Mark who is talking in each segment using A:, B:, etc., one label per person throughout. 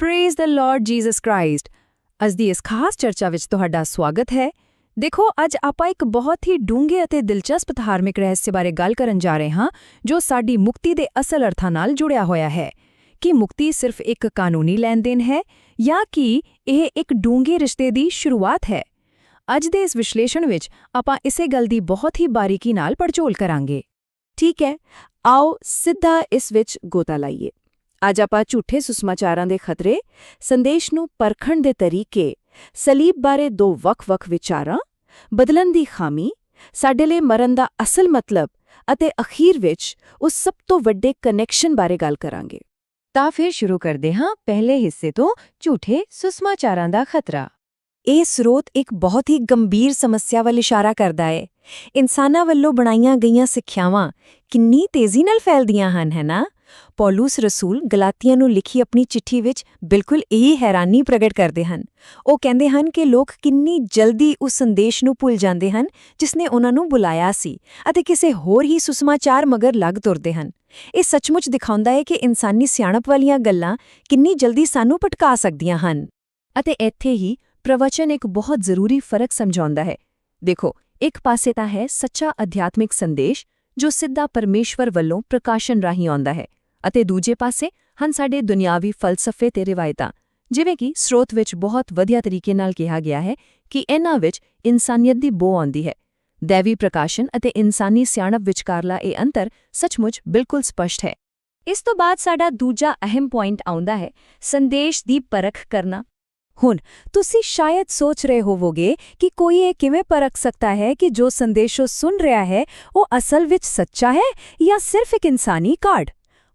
A: Praise the Lord Jesus Christ. ਅੱਜ ਦੀ ਇਸ ਖਾਸ ਚਰਚਾ ਵਿੱਚ ਤੁਹਾਡਾ ਸਵਾਗਤ ਹੈ। ਦੇਖੋ, ਅੱਜ ਆਪਾਂ ਇੱਕ ਬਹੁਤ ਹੀ ਡੂੰਘੇ ਅਤੇ ਦਿਲਚਸਪ ਧਾਰਮਿਕ ਰਹੱਸ ਬਾਰੇ ਗੱਲ ਕਰਨ ਜਾ ਰਹੇ ਹਾਂ, ਜੋ ਸਾਡੀ ਮੁਕਤੀ ਦੇ ਅਸਲ ਅਰਥਾਂ ਨਾਲ ਜੁੜਿਆ ਹੋਇਆ ਹੈ। ਕੀ ਮੁਕਤੀ ਸਿਰਫ ਇੱਕ ਕਾਨੂੰਨੀ ਲੈਣ-ਦੇਣ ਹੈ ਜਾਂ ਕਿ ਇਹ ਇੱਕ ਡੂੰਘੇ ਰਿਸ਼ਤੇ ਦੀ ਸ਼ੁਰੂਆਤ ਹੈ? ਅੱਜ ਦੇ ਇਸ ਵਿਸ਼ਲੇਸ਼ਣ ਵਿੱਚ ਆਪਾਂ ਇਸੇ ਗੱਲ ਦੀ ਬਹੁਤ ਹੀ ਬਾਰੀਕੀ ਨਾਲ ਪੜਚੋਲ ਕਰਾਂਗੇ।
B: ਠੀਕ ਹੈ, ਆਓ ਸਿੱਧਾ ਇਸ ਵਿੱਚ ਗੋਤਾ ਲਾਈਏ। ਅੱਜ ਆਪਾਂ ਝੂਠੇ ਸੁਸਮਾਚਾਰਾਂ ਦੇ ਖਤਰੇ, ਸੰਦੇਸ਼ ਨੂੰ ਪਰਖਣ ਦੇ ਤਰੀਕੇ, ਸਲੀਬ ਬਾਰੇ ਦੋ ਵੱਖ-ਵੱਖ ਵਿਚਾਰਾਂ, ਬਦਲਣ ਦੀ ਖਾਮੀ, ਸਾਡੇ ਲਈ ਮਰਨ ਦਾ ਅਸਲ ਮਤਲਬ ਅਤੇ ਅਖੀਰ ਵਿੱਚ ਉਸ ਸਭ ਤੋਂ ਵੱਡੇ ਕਨੈਕਸ਼ਨ ਬਾਰੇ ਗੱਲ ਕਰਾਂਗੇ।
A: ਤਾਂ ਫਿਰ ਸ਼ੁਰੂ ਕਰਦੇ ਹਾਂ ਪਹਿਲੇ ਹਿੱਸੇ ਤੋਂ, ਝੂਠੇ ਸੁਸਮਾਚਾਰਾਂ ਦਾ ਖਤਰਾ।
B: ਇਹ ਸਰੋਤ ਇੱਕ ਬਹੁਤ ਹੀ ਗੰਭੀਰ ਸਮੱਸਿਆ ਵੱਲ ਇਸ਼ਾਰਾ ਕਰਦਾ ਹੈ। ਇਨਸਾਨਾਂ ਵੱਲੋਂ ਬਣਾਈਆਂ ਗਈਆਂ ਸਿੱਖਿਆਵਾਂ ਕਿੰਨੀ ਤੇਜ਼ੀ ਨਾਲ ਫੈਲਦੀਆਂ ਹਨ, ਹੈ ਨਾ? ਪੌਲੁਸ ਰਸੂਲ ਗਲਾਤੀਆਂ ਨੂੰ ਲਿਖੀ ਆਪਣੀ ਚਿੱਠੀ ਵਿੱਚ ਬਿਲਕੁਲ ਇਹੀ ਹੈਰਾਨੀ ਪ੍ਰਗਟ ਕਰਦੇ ਹਨ। ਉਹ ਕਹਿੰਦੇ ਹਨ ਕਿ ਲੋਕ ਕਿੰਨੀ ਜਲਦੀ ਉਸ ਸੰਦੇਸ਼ ਨੂੰ ਭੁੱਲ ਜਾਂਦੇ ਹਨ ਜਿਸ ਨੇ ਉਹਨਾਂ ਨੂੰ ਬੁਲਾਇਆ ਸੀ ਅਤੇ ਕਿਸੇ ਹੋਰ ਹੀ ਸੁਸਮਾਚਾਰ ਮਗਰ ਲੱਗ ਤੁਰਦੇ ਹਨ। ਇਹ ਸੱਚਮੁੱਚ ਦਿਖਾਉਂਦਾ ਹੈ ਕਿ ਇਨਸਾਨੀ ਸਿਆਣਪ ਵਾਲੀਆਂ ਗੱਲਾਂ ਕਿੰਨੀ ਜਲਦੀ ਸਾਨੂੰ ਭਟਕਾ ਸਕਦੀਆਂ ਹਨ।
A: ਅਤੇ ਇੱਥੇ ਹੀ ਪ੍ਰਵਚਨ ਇੱਕ ਬਹੁਤ ਜ਼ਰੂਰੀ ਫਰਕ ਸਮਝਾਉਂਦਾ ਹੈ। ਦੇਖੋ, ਇੱਕ ਪਾਸੇ ਤਾਂ ਹੈ ਸੱਚਾ ਅਧਿਆਤਮਿਕ ਸੰਦੇਸ਼ ਜੋ ਸਿੱਧਾ ਪਰਮੇਸ਼ਵਰ ਵੱਲੋਂ ਪ੍ਰਕਾਸ਼ਨ ਰਾਹੀਂ ਆਉਂਦਾ ਹੈ, ਅਤੇ ਦੂਜੇ ਪਾਸੇ ਹਨ ਸਾਡੇ ਦੁਨਿਆਵੀ ਫਲਸਫੇ ਤੇ ਰਿਵਾਇਤਾਂ, ਜਿਵੇਂ ਕਿ ਸਰੋਤ ਵਿੱਚ ਬਹੁਤ ਵਧੀਆ ਤਰੀਕੇ ਨਾਲ ਕਿਹਾ ਗਿਆ ਹੈ ਕਿ ਇਹਨਾਂ ਵਿੱਚ ਇਨਸਾਨੀਅਤ ਦੀ ਬੋ ਆਉਂਦੀ ਹੈ। ਦੈਵੀ ਪ੍ਰਕਾਸ਼ਨ ਅਤੇ ਇਨਸਾਨੀ ਸਿਆਣਪ ਵਿਚਕਾਰਲਾ ਇਹ ਅੰਤਰ ਸੱਚਮੁੱਚ ਬਿਲਕੁਲ ਸਪਸ਼ਟ ਹੈ। ਇਸ ਤੋਂ ਬਾਅਦ ਸਾਡਾ ਦੂਜਾ ਅਹਿਮ ਪੁਆਇੰਟ ਆਉਂਦਾ ਹੈ, ਸੰਦੇਸ਼ ਦੀ ਪਰਖ ਕਰਨਾ। ਹੁਣ ਤੁਸੀਂ ਸ਼ਾਇਦ ਸੋਚ ਰਹੇ ਹੋਵੋਗੇ ਕਿ ਕੋਈ ਇਹ ਕਿਵੇਂ ਪਰਖ ਸਕਦਾ ਹੈ ਕਿ ਜੋ ਸੰਦੇਸ਼ ਉਹ ਸੁਣ ਰਿਹਾ ਹੈ ਉਹ ਅਸਲ ਵਿੱਚ ਸੱਚਾ ਹੈ ਜਾਂ ਸਿਰਫ ਇੱਕ ਇਨਸਾਨੀ ਕਾਢ?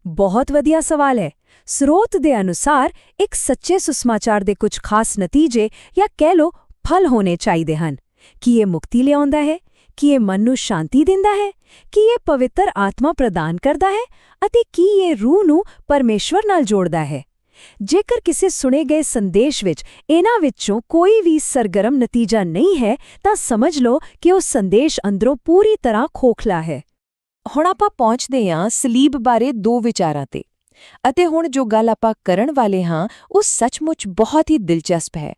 A: ਬਹੁਤ ਵਧੀਆ ਸਵਾਲ ਹੈ। ਸਰੋਤ ਦੇ ਅਨੁਸਾਰ ਇੱਕ ਸੱਚੇ ਸੁਸਮਾਚਾਰ ਦੇ ਕੁਝ ਖਾਸ ਨਤੀਜੇ ਜਾਂ ਕਹਿ ਲਓ ਫਲ ਹੋਣੇ ਚਾਹੀਦੇ ਹਨ। ਕੀ ਇਹ ਮੁਕਤੀ ਲਿਆਉਂਦਾ ਹੈ? ਕੀ ਇਹ ਮਨ ਨੂੰ ਸ਼ਾਂਤੀ ਦਿੰਦਾ ਹੈ? ਕੀ ਇਹ ਪਵਿੱਤਰ ਆਤਮਾ ਪ੍ਰਦਾਨ ਕਰਦਾ ਹੈ? ਅਤੇ ਕੀ ਇਹ ਰੂਹ ਨੂੰ ਪਰਮੇਸ਼ਵਰ ਨਾਲ ਜੋੜਦਾ ਹੈ? ਜੇਕਰ ਕਿਸੇ ਸੁਣੇ ਗਏ ਸੰਦੇਸ਼ ਵਿੱਚ ਇਹਨਾਂ ਵਿੱਚੋਂ ਕੋਈ ਵੀ ਸਰਗਰਮ ਨਤੀਜਾ ਨਹੀਂ ਹੈ, ਤਾਂ ਸਮਝ ਲਓ ਕਿ ਉਹ ਸੰਦੇਸ਼ ਅੰਦਰੋਂ ਪੂਰੀ ਤਰ੍ਹਾਂ ਖੋਖਲਾ ਹੈ।
B: ਹੁਣ ਆਪਾਂ ਪਹੁੰਚਦੇ ਹਾਂ ਸਲੀਬ ਬਾਰੇ ਦੋ ਵਿਚਾਰਾਂ ਤੇ, ਅਤੇ ਹੁਣ ਜੋ ਗੱਲ ਆਪਾਂ ਕਰਨ ਵਾਲੇ ਹਾਂ ਉਹ ਸੱਚਮੁੱਚ ਬਹੁਤ ਹੀ ਦਿਲਚਸਪ ਹੈ।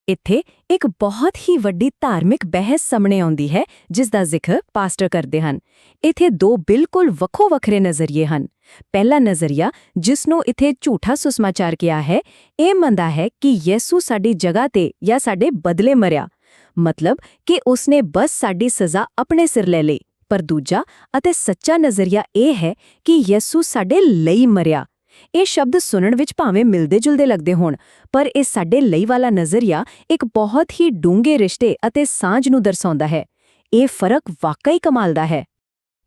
A: ਇੱਥੇ ਇੱਕ ਬਹੁਤ ਹੀ ਵੱਡੀ ਧਾਰਮਿਕ ਬਹਿਸ ਸਾਹਮਣੇ ਆਉਂਦੀ ਹੈ ਜਿਸ ਦਾ ਜ਼ਿਕਰ ਪਾਸਟਰ ਕਰਦੇ ਹਨ। ਇੱਥੇ ਦੋ ਬਿਲਕੁਲ ਵੱਖੋ-ਵੱਖਰੇ ਨਜ਼ਰੀਏ ਹਨ। ਪਹਿਲਾ ਨਜ਼ਰੀਆ, ਜਿਸ ਨੂੰ ਇੱਥੇ ਝੂਠਾ ਸੁਸਮਾਚਾਰ ਕਿਹਾ ਹੈ, ਇਹ ਮੰਨਦਾ ਹੈ ਕਿ ਯਿਸੂ ਸਾਡੀ ਜਗ੍ਹਾ ਤੇ ਜਾਂ ਸਾਡੇ ਬਦਲੇ ਮਰਿਆ, ਮਤਲਬ ਕਿ ਉਸਨੇ ਬਸ ਸਾਡੀ ਸਜ਼ਾ ਆਪਣੇ ਸਿਰ ਲੈ ਲਈ। ਪਰ ਦੂਜਾ ਅਤੇ ਸੱਚਾ ਨਜ਼ਰੀਆ ਇਹ ਹੈ ਕਿ ਯਿਸੂ ਸਾਡੇ ਲਈ ਮਰਿਆ। ਇਹ ਸ਼ਬਦ ਸੁਣਨ ਵਿੱਚ ਭਾਵੇਂ ਮਿਲਦੇ-ਜੁਲਦੇ ਲੱਗਦੇ ਹੋਣ, ਪਰ ਇਹ ਸਾਡੇ ਲਈ ਵਾਲਾ ਨਜ਼ਰੀਆ ਇੱਕ ਬਹੁਤ ਹੀ ਡੂੰਘੇ ਰਿਸ਼ਤੇ ਅਤੇ ਸਾਂਝ ਨੂੰ ਦਰਸਾਉਂਦਾ ਹੈ। ਇਹ ਫਰਕ ਵਾਕਈ ਕਮਾਲ ਦਾ ਹੈ।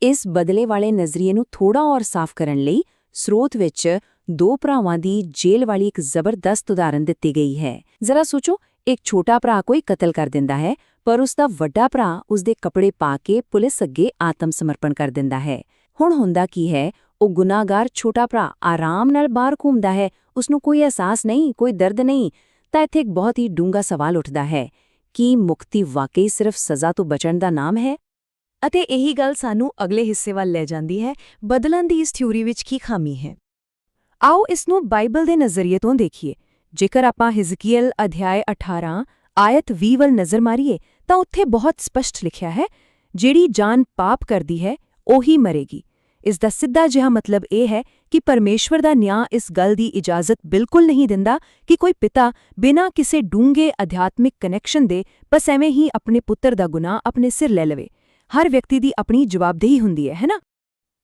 B: ਇਸ ਬਦਲੇ ਵਾਲੇ ਨਜ਼ਰੀਏ ਨੂੰ ਥੋੜਾ ਹੋਰ ਸਾਫ਼ ਕਰਨ ਲਈ ਸਰੋਤ ਵਿੱਚ ਦੋ ਭਰਾਵਾਂ ਦੀ ਜੇਲ੍ਹ ਵਾਲੀ ਇੱਕ ਜ਼ਬਰਦਸਤ ਉਦਾਹਰਨ ਦਿੱਤੀ ਗਈ ਹੈ। ਜ਼ਰਾ ਸੋਚੋ, ਇੱਕ ਛੋਟਾ ਭਰਾ ਕੋਈ ਕਤਲ ਕਰ ਦਿੰਦਾ ਹੈ, ਪਰ ਉਸਦਾ ਵੱਡਾ ਭਰਾ ਉਸਦੇ ਕੱਪੜੇ ਪਾ ਕੇ ਪੁਲਿਸ ਅੱਗੇ ਆਤਮ ਸਮਰਪਣ ਕਰ ਦਿੰਦਾ ਹੈ। ਹੁਣ ਹੁੰਦਾ ਕੀ ਹੈ? ਉਹ ਗੁਨਾਹਗਾਰ ਛੋਟਾ ਭਰਾ ਆਰਾਮ ਨਾਲ ਬਾਹਰ ਘੁੰਮਦਾ ਹੈ, ਉਸਨੂੰ ਕੋਈ ਅਹਿਸਾਸ ਨਹੀਂ, ਕੋਈ ਦਰਦ ਨਹੀਂ। ਤਾਂ ਇੱਥੇ ਇੱਕ ਬਹੁਤ ਹੀ ਡੂੰਘਾ ਸਵਾਲ ਉੱਠਦਾ ਹੈ, ਕੀ ਮੁਕਤੀ ਵਾਕਈ ਸਿਰਫ ਸਜ਼ਾ ਤੋਂ ਬਚਣ ਦਾ ਨਾਮ ਹੈ?
A: ਅਤੇ ਇਹੀ ਗੱਲ ਸਾਨੂੰ ਅਗਲੇ ਹਿੱਸੇ ਵੱਲ ਲੈ ਜਾਂਦੀ ਹੈ, ਬਦਲਣ ਦੀ ਇਸ ਥਿਊਰੀ ਵਿੱਚ ਕੀ ਖਾਮੀ ਹੈ। ਆਓ ਇਸ ਨੂੰ ਬਾਈਬਲ ਦੇ ਨਜ਼ਰੀਏ ਤੋਂ ਦੇਖੀਏ। ਜੇਕਰ ਆਪਾਂ ਹਿਜ਼ਕੀਏਲ ਅਧਿਆਇ 18 ਆਇਤ 20 ਵੱਲ ਨਜ਼ਰ ਮਾਰੀਏ ਤਾਂ ਉੱਥੇ ਬਹੁਤ ਸਪਸ਼ਟ ਲਿਖਿਆ ਹੈ, ਜਿਹੜੀ ਜਾਨ ਪਾਪ ਕਰਦੀ ਹੈ ਉਹੀ ਮਰੇਗੀ। ਇਸ ਦਾ ਸਿੱਧਾ ਜਿਹਾ ਮਤਲਬ ਇਹ ਹੈ ਕਿ ਪਰਮੇਸ਼ਵਰ ਦਾ ਨਿਆਂ ਇਸ ਗੱਲ ਦੀ ਇਜਾਜ਼ਤ ਬਿਲਕੁਲ ਨਹੀਂ ਦਿੰਦਾ ਕਿ ਕੋਈ ਪਿਤਾ ਬਿਨਾਂ ਕਿਸੇ ਡੂੰਘੇ ਅਧਿਆਤਮਿਕ ਕਨੈਕਸ਼ਨ ਦੇ ਬਸ ਐਵੇਂ ਹੀ ਆਪਣੇ ਪੁੱਤਰ ਦਾ ਗੁਨਾਹ ਆਪਣੇ ਸਿਰ ਲੈ ਲਵੇ। ਹਰ ਵਿਅਕਤੀ ਦੀ ਆਪਣੀ ਜਵਾਬਦੇਹੀ ਹੁੰਦੀ ਹੈ ਨਾ?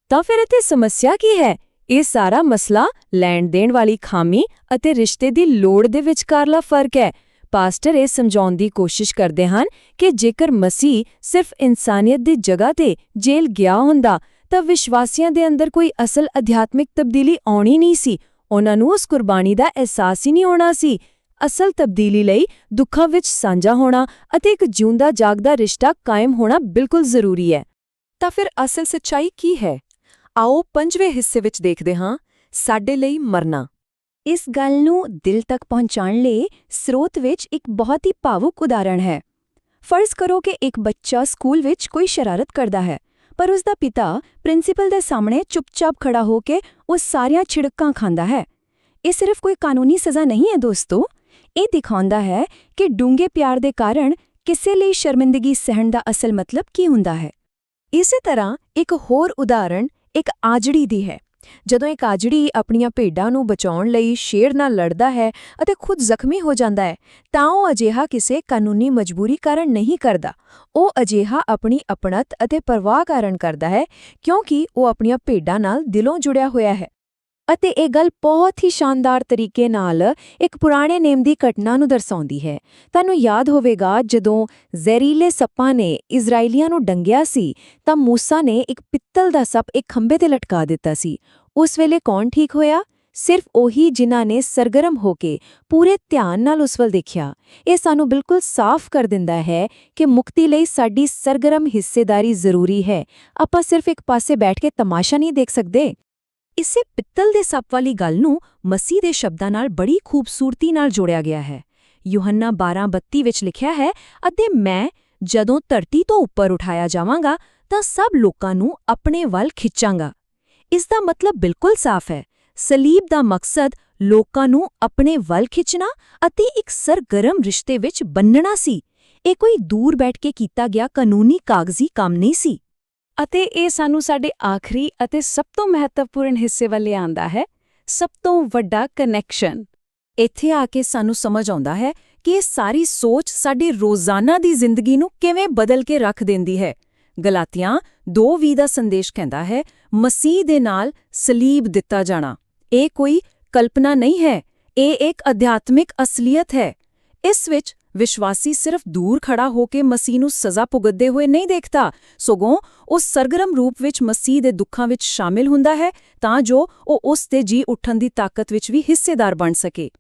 A: ਤਾਂ ਫਿਰ ਇੱਥੇ ਸਮੱਸਿਆ ਕੀ ਹੈ? ਇਹ ਸਾਰਾ ਮਸਲਾ ਲੈਣ-ਦੇਣ ਵਾਲੀ ਖਾਮੀ ਅਤੇ ਰਿਸ਼ਤੇ ਦੀ ਲੋੜ ਦੇ ਵਿਚਕਾਰਲਾ ਫਰਕ ਹੈ। ਪਾਸਟਰ ਇਹ ਸਮਝਾਉਣ ਦੀ ਕੋਸ਼ਿਸ਼ ਕਰਦੇ ਹਨ ਕਿ ਜੇਕਰ ਮਸੀਹ ਸਿਰਫ ਇਨਸਾਨੀਅਤ ਦੀ ਜਗ੍ਹਾ ਤੇ ਜੇਲ੍ਹ ਗਿਆ ਹੁੰਦਾ ਤਾਂ ਵਿਸ਼ਵਾਸੀਆਂ ਦੇ ਅੰਦਰ ਕੋਈ ਅਸਲ ਅਧਿਆਤਮਿਕ ਤਬਦੀਲੀ ਆਉਣੀ ਨਹੀਂ ਸੀ। ਉਹਨਾਂ ਨੂੰ ਉਸ ਕੁਰਬਾਨੀ ਦਾ ਅਹਿਸਾਸ ਹੀ ਨਹੀਂ ਹੋਣਾ ਸੀ। ਅਸਲ ਤਬਦੀਲੀ ਲਈ ਦੁੱਖਾਂ ਵਿੱਚ ਸਾਂਝਾ ਹੋਣਾ ਅਤੇ ਇੱਕ ਜਿਉਂਦਾ ਜਾਗਦਾ ਰਿਸ਼ਤਾ ਕਾਇਮ ਹੋਣਾ ਬਿਲਕੁਲ ਜ਼ਰੂਰੀ ਹੈ। ਤਾਂ ਫਿਰ ਅਸਲ ਸੱਚਾਈ ਕੀ ਹੈ? ਆਓ ਪੰਜਵੇਂ ਹਿੱਸੇ ਵਿੱਚ ਦੇਖਦੇ ਹਾਂ, ਸਾਡੇ ਲਈ ਮਰਨਾ। ਇਸ ਗੱਲ ਨੂੰ ਦਿਲ ਤੱਕ ਪਹੁੰਚਾਉਣ ਲਈ ਸਰੋਤ ਵਿੱਚ ਇੱਕ ਬਹੁਤ ਹੀ ਭਾਵੁਕ ਉਦਾਹਰਣ ਹੈ। ਫਰਜ਼ ਕਰੋ ਕਿ ਇੱਕ ਬੱਚਾ ਸਕੂਲ ਵਿੱਚ ਕੋਈ ਸ਼ਰਾਰਤ ਕਰਦਾ ਹੈ, ਪਰ ਉਸ ਦਾ ਪਿਤਾ ਪ੍ਰਿੰਸੀਪਲ ਦੇ ਸਾਹਮਣੇ ਚੁੱਪਚਾਪ ਖੜਾ ਹੋ ਕੇ ਉਹ ਸਾਰੀਆਂ ਛਿੜਕਾਂ ਖਾਂਦਾ ਹੈ। ਇਹ ਸਿਰਫ ਕੋਈ ਕਾਨੂੰਨੀ ਸਜ਼ਾ ਨਹੀਂ ਹੈ ਦੋਸਤੋ, ਇਹ ਦਿਖਾਉਂਦਾ ਹੈ ਕਿ ਡੂੰਘੇ ਪਿਆਰ ਦੇ ਕਾਰਨ ਕਿਸੇ ਲਈ ਸ਼ਰਮਿੰਦਗੀ ਸਹਿਣ ਦਾ ਅਸਲ ਮਤਲਬ ਕੀ ਹੁੰਦਾ ਹੈ। ਇਸੇ ਤਰ੍ਹਾਂ ਇੱਕ ਹੋਰ ਉਦਾਹਰਣ ਇੱਕ ਆਜੜੀ ਦੀ ਹੈ। ਜਦੋਂ ਇੱਕ ਆਜੜੀ ਆਪਣੀਆਂ ਭੇਡਾਂ ਨੂੰ ਬਚਾਉਣ ਲਈ ਸ਼ੇਰ ਨਾਲ ਲੜਦਾ ਹੈ ਅਤੇ ਖੁਦ ਜ਼ਖਮੀ ਹੋ ਜਾਂਦਾ ਹੈ, ਤਾਂ ਉਹ ਅਜਿਹਾ ਕਿਸੇ ਕਾਨੂੰਨੀ ਮਜਬੂਰੀ ਕਾਰਨ ਨਹੀਂ ਕਰਦਾ। ਉਹ ਅਜਿਹਾ ਆਪਣੀ ਅਪਣਤ ਅਤੇ ਪਰਵਾਹ ਕਾਰਨ ਕਰਦਾ ਹੈ, ਕਿਉਂਕਿ ਉਹ ਆਪਣੀਆਂ ਭੇਡਾਂ ਨਾਲ ਦਿਲੋਂ ਜੁੜਿਆ ਹੋਇਆ ਹੈ। ਅਤੇ ਇਹ ਗੱਲ ਬਹੁਤ ਹੀ ਸ਼ਾਨਦਾਰ ਤਰੀਕੇ ਨਾਲ ਇੱਕ ਪੁਰਾਣੇ ਨੇਮ ਦੀ ਘਟਨਾ ਨੂੰ ਦਰਸਾਉਂਦੀ ਹੈ। ਤੁਹਾਨੂੰ ਯਾਦ ਹੋਵੇਗਾ, ਜਦੋਂ ਜ਼ਹਿਰੀਲੇ ਸੱਪਾਂ ਨੇ ਇਜ਼ਰਾਈਲੀਆਂ ਨੂੰ ਡੰਗਿਆ ਸੀ ਤਾਂ ਮੂਸਾ ਨੇ ਇੱਕ ਪਿੱਤਲ ਦਾ ਸੱਪ ਇੱਕ ਖੰਭੇ ਤੇ ਲਟਕਾ ਦਿੱਤਾ ਸੀ। ਉਸ ਵੇਲੇ ਕੌਣ ਠੀਕ ਹੋਇਆ? ਸਿਰਫ ਉਹੀ ਜਿਨ੍ਹਾਂ ਨੇ ਸਰਗਰਮ ਹੋ ਕੇ ਪੂਰੇ ਧਿਆਨ ਨਾਲ ਉਸ ਵੱਲ ਦੇਖਿਆ। ਇਹ ਸਾਨੂੰ ਬਿਲਕੁਲ ਸਾਫ਼ ਕਰ ਦਿੰਦਾ ਹੈ ਕਿ ਮੁਕਤੀ ਲਈ ਸਾਡੀ ਸਰਗਰਮ ਹਿੱਸੇਦਾਰੀ ਜ਼ਰੂਰੀ ਹੈ। ਆਪਾਂ ਸਿਰਫ ਇੱਕ ਪਾਸੇ ਬੈਠ ਕੇ ਤਮਾਸ਼ਾ ਨਹੀਂ ਦੇਖ ਸਕਦੇ। ਇਸੇ ਪਿੱਤਲ ਦੇ ਸੱਪ ਵਾਲੀ ਗੱਲ ਨੂੰ ਮਸੀਹ ਦੇ ਸ਼ਬਦਾਂ ਨਾਲ ਬੜੀ ਖੂਬਸੂਰਤੀ ਨਾਲ ਜੋੜਿਆ ਗਿਆ ਹੈ। ਯੂਹੰਨਾ 12:32 ਵਿੱਚ ਲਿਖਿਆ ਹੈ, ਅਤੇ ਮੈਂ ਜਦੋਂ ਧਰਤੀ ਤੋਂ ਉੱਪਰ ਉਠਾਇਆ ਜਾਵਾਂਗਾ ਤਾਂ ਸਭ ਲੋਕਾਂ ਨੂੰ ਆਪਣੇ ਵੱਲ ਖਿੱਚਾਂਗਾ। ਇਸ ਦਾ ਮਤਲਬ ਬਿਲਕੁਲ ਸਾਫ਼ ਹੈ। ਸਲੀਬ ਦਾ ਮਕਸਦ ਲੋਕਾਂ ਨੂੰ ਆਪਣੇ ਵੱਲ ਖਿੱਚਣਾ ਅਤੇ ਇੱਕ ਸਰਗਰਮ ਰਿਸ਼ਤੇ ਵਿੱਚ ਬੰਨ੍ਹਣਾ ਸੀ। ਇਹ ਕੋਈ ਦੂਰ ਬੈਠ ਕੇ ਕੀਤਾ ਗਿਆ ਕਾਨੂੰਨੀ ਕਾਗਜ਼ੀ ਕੰਮ ਨਹੀਂ ਸੀ। ਅਤੇ ਇਹ ਸਾਨੂੰ ਸਾਡੇ ਆਖਰੀ ਅਤੇ ਸਭ ਤੋਂ ਮਹੱਤਵਪੂਰਨ ਹਿੱਸੇ ਵੱਲ ਲਿਆਉਂਦਾ ਹੈ, ਸਭ ਤੋਂ ਵੱਡਾ ਕਨੈਕਸ਼ਨ। ਇੱਥੇ ਆ ਕੇ ਸਾਨੂੰ ਸਮਝ ਆਉਂਦਾ ਹੈ ਕਿ ਇਹ ਸਾਰੀ ਸੋਚ ਸਾਡੀ ਰੋਜ਼ਾਨਾ ਦੀ ਜ਼ਿੰਦਗੀ ਨੂੰ ਕਿਵੇਂ ਬਦਲ ਕੇ ਰੱਖ ਦਿੰਦੀ ਹੈ। ਗਲਾਤੀਆਂ 2:20 ਦਾ ਸੰਦੇਸ਼ ਕਹਿੰਦਾ ਹੈ, ਮਸੀਹ ਦੇ ਨਾਲ ਸਲੀਬ ਦਿੱਤਾ ਜਾਣਾ। ਇਹ ਕੋਈ ਕਲਪਨਾ ਨਹੀਂ ਹੈ, ਇਹ ਇੱਕ ਅਧਿਆਤਮਿਕ ਅਸਲੀਅਤ ਹੈ। ਇਸ ਵਿੱਚ ਵਿਸ਼ਵਾਸੀ ਸਿਰਫ ਦੂਰ ਖੜਾ ਹੋ ਕੇ ਮਸੀਹ ਨੂੰ ਸਜ਼ਾ ਭੁਗਤਦੇ ਹੋਏ ਨਹੀਂ ਦੇਖਦਾ, ਸਗੋਂ ਉਹ ਸਰਗਰਮ ਰੂਪ ਵਿੱਚ ਮਸੀਹ ਦੇ ਦੁੱਖਾਂ ਵਿੱਚ ਸ਼ਾਮਿਲ ਹੁੰਦਾ ਹੈ ਤਾਂ ਜੋ ਉਹ ਉਸ ਦੇ ਜੀ ਉੱਠਣ ਦੀ ਤਾਕਤ ਵਿੱਚ ਵੀ ਹਿੱਸੇਦਾਰ ਬਣ ਸਕੇ।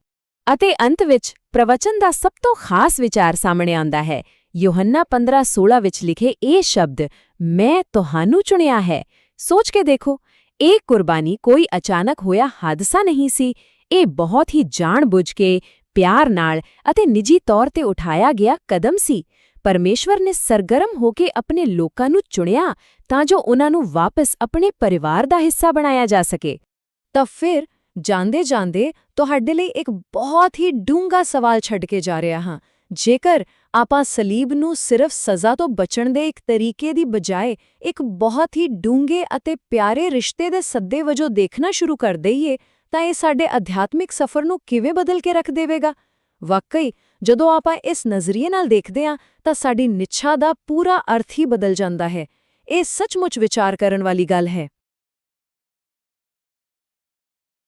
A: ਅਤੇ ਅੰਤ ਵਿੱਚ ਪ੍ਰਵਚਨ ਦਾ ਸਭ ਤੋਂ ਖਾਸ ਵਿਚਾਰ ਸਾਹਮਣੇ ਆਉਂਦਾ ਹੈ। ਯੂਹੰਨਾ 15:16 ਵਿੱਚ ਲਿਖੇ ਇਹ ਸ਼ਬਦ, ਮੈਂ ਤੁਹਾਨੂੰ ਚੁਣਿਆ ਹੈ। ਸੋਚ ਕੇ ਦੇਖੋ, ਇਹ ਕੁਰਬਾਨੀ ਕੋਈ ਅਚਾਨਕ ਹੋਇਆ ਹਾਦਸਾ ਨਹੀਂ ਸੀ। ਇਹ ਬਹੁਤ ਹੀ ਜਾਣ-ਬੁੱਝ ਕੇ, ਪਿਆਰ ਨਾਲ ਅਤੇ ਨਿੱਜੀ ਤੌਰ ਤੇ ਉਠਾਇਆ ਗਿਆ ਕਦਮ ਸੀ। ਪਰਮੇਸ਼ਵਰ ਨੇ ਸਰਗਰਮ ਹੋ ਕੇ ਆਪਣੇ ਲੋਕਾਂ ਨੂੰ ਚੁਣਿਆ ਤਾਂ ਜੋ ਉਨ੍ਹਾਂ ਨੂੰ ਵਾਪਸ ਆਪਣੇ ਪਰਿਵਾਰ ਦਾ ਹਿੱਸਾ ਬਣਾਇਆ ਜਾ ਸਕੇ। ਤਾਂ ਫਿਰ ਜਾਂਦੇ-ਜਾਂਦੇ ਤੁਹਾਡੇ ਲਈ ਇੱਕ ਬਹੁਤ ਹੀ ਡੂੰਘਾ ਸਵਾਲ ਛੱਡ ਕੇ ਜਾ ਰਿਹਾ ਹਾਂ। ਜੇਕਰ ਆਪਾਂ ਸਲੀਬ ਨੂੰ ਸਿਰਫ ਸਜ਼ਾ ਤੋਂ ਬਚਣ ਦੇ ਇੱਕ ਤਰੀਕੇ ਦੀ ਬਜਾਏ ਇੱਕ ਬਹੁਤ ਹੀ ਡੂੰਘੇ ਅਤੇ ਪਿਆਰੇ ਰਿਸ਼ਤੇ ਦੇ ਸੱਦੇ ਵਜੋਂ ਦੇਖਣਾ ਸ਼ੁਰੂ ਕਰ ਦਈਏ, ਤਾਂ ਇਹ ਸਾਡੇ ਅਧਿਆਤਮਿਕ ਸਫ਼ਰ ਨੂੰ ਕਿਵੇਂ ਬਦਲ ਕੇ ਰੱਖ ਦੇਵੇਗਾ। ਵਾਕਈ ਜਦੋਂ ਆਪਾਂ ਇਸ ਨਜ਼ਰੀਏ ਨਾਲ ਦੇਖਦੇ ਹਾਂ ਤਾਂ ਸਾਡੀ ਨਿੱਛਾ ਦਾ ਪੂਰਾ ਅਰਥ ਹੀ ਬਦਲ ਜਾਂਦਾ ਹੈ। ਇਹ ਸੱਚਮੁੱਚ ਵਿਚਾਰ ਕਰਨ ਵਾਲੀ ਗੱਲ ਹੈ।